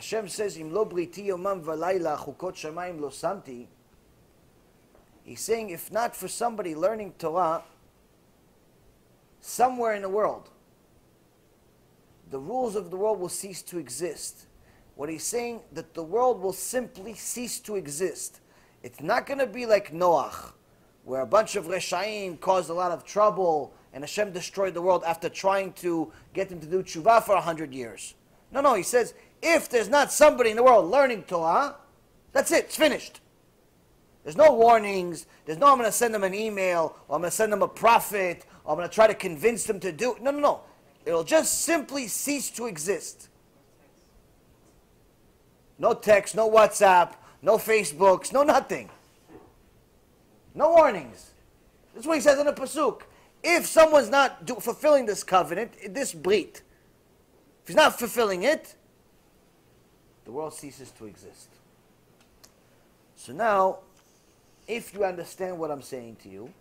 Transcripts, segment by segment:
Hashem says, Im lo briti yomam v'layla chukot shamayim lo samti, he's saying, if not for somebody learning Torah, somewhere in the world, the rules of the world will cease to exist. What he's saying, that the world will simply cease to exist. It's not going to be like Noach, where a bunch of Reshaim caused a lot of trouble, and Hashem destroyed the world after trying to get them to do tshuva for 100 years. No, he says, if there's not somebody in the world learning Torah, that's it, it's finished. There's no warnings, there's no I'm going to send them an email, or I'm going to send them a prophet, or I'm going to try to convince them to do it. No. It'll just simply cease to exist. No text, no WhatsApp, no Facebooks, no nothing. No warnings. That's what he says in the Pasuk. If someone's not fulfilling this covenant, this brit, if he's not fulfilling it, the world ceases to exist. So now, if you understand what I'm saying to you,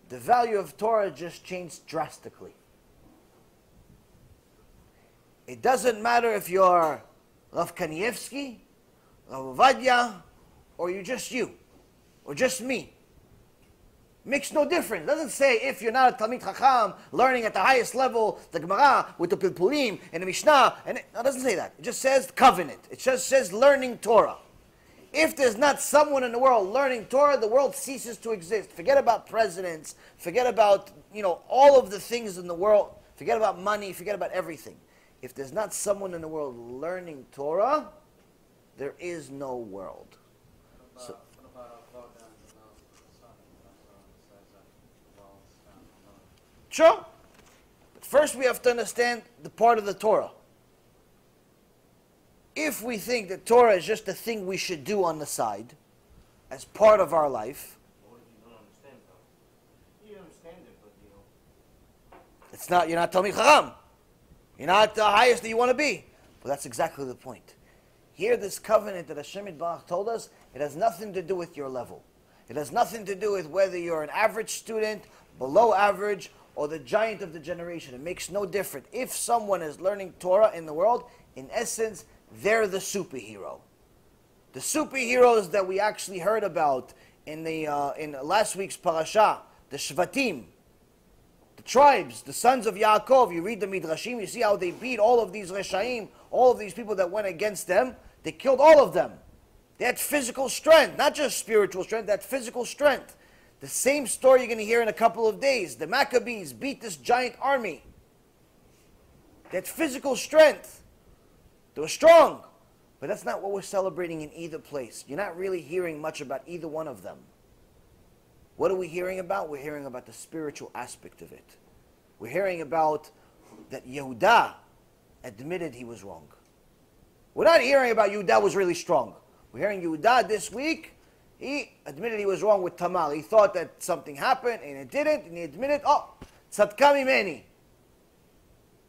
the value of Torah just changed drastically. It doesn't matter if you're Rav Kanievsky, Rav Ovadia, or you're just you, or just me. Makes no difference. It doesn't say if you're not a Talmid Chacham, learning at the highest level, the Gemara, with the Pilpulim, and the Mishnah, and it doesn't say that. It just says covenant. It just says learning Torah. If there's not someone in the world learning Torah, the world ceases to exist. Forget about presidents, forget about, all of the things in the world, forget about money, forget about everything. If there's not someone in the world learning Torah, there is no world. So, sure. But first we have to understand the part of the Torah. If we think that Torah is just a thing we should do on the side, as part of our life, what if you don't understand though? You understand it, but it's not, you're not Talmid Chacham. You're not the highest that you want to be. But that's exactly the point. Here, this covenant that Hashem Yitbarach told us, it has nothing to do with your level. It has nothing to do with whether you're an average student, below average, or the giant of the generation. It makes no difference. If someone is learning Torah in the world, in essence, they're the superhero. The superheroes that we actually heard about in last week's parasha, the Shvatim, the tribes, the sons of Yaakov. You read the Midrashim, you see how they beat all of these Reshaim, all of these people that went against them. They killed all of them. They had physical strength, not just spiritual strength, they had physical strength. The same story you're going to hear in a couple of days. The Maccabees beat this giant army. They had physical strength. They were strong. But that's not what we're celebrating in either place. You're not really hearing much about either one of them. What are we hearing about? We're hearing about the spiritual aspect of it. We're hearing about that Yehuda admitted he was wrong. We're not hearing about Yehuda was really strong. We're hearing Yehuda this week, he admitted he was wrong with Tamar. He thought that something happened and it didn't, and he admitted, tzadka mimeni.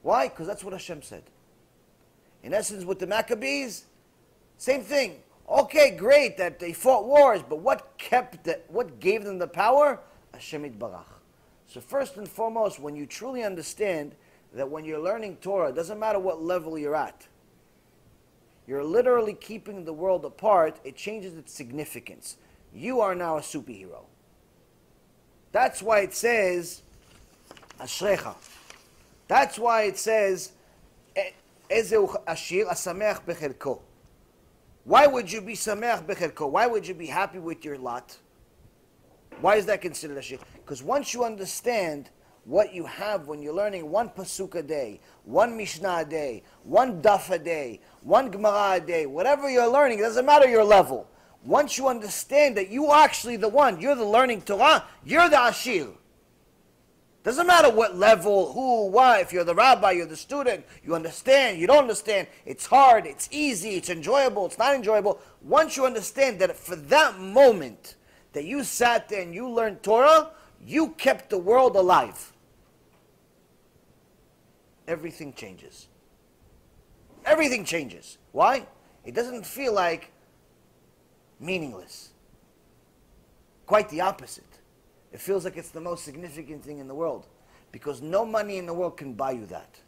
Why? Because that's what Hashem said. In essence, with the Maccabees, same thing. Okay, great that they fought wars, but what gave them the power? Hashem Yitbarach. So first and foremost, when you truly understand that when you're learning Torah, it doesn't matter what level you're at. You're literally keeping the world apart. It changes its significance. You are now a superhero. That's why it says, Ashrecha. That's why it says, Ezeu ashir asameach bechelko. Why would you be sameach bechelko? Why would you be happy with your lot? Why is that considered ashir? Because once you understand what you have when you're learning one pasuk a day, one mishnah a day, one daf a day, one gemara a day, whatever you're learning, it doesn't matter your level. Once you understand that you are actually the one, you're the learning Torah, you're the ashir. Doesn't matter what level, who, why. If you're the rabbi, you're the student, you understand, you don't understand, it's hard, it's easy, it's enjoyable, it's not enjoyable. Once you understand that for that moment that you sat there and you learned Torah, you kept the world alive. Everything changes. Everything changes. Why? It doesn't feel like meaningless. Quite the opposite. It feels like it's the most significant thing in the world. Because no money in the world can buy you that.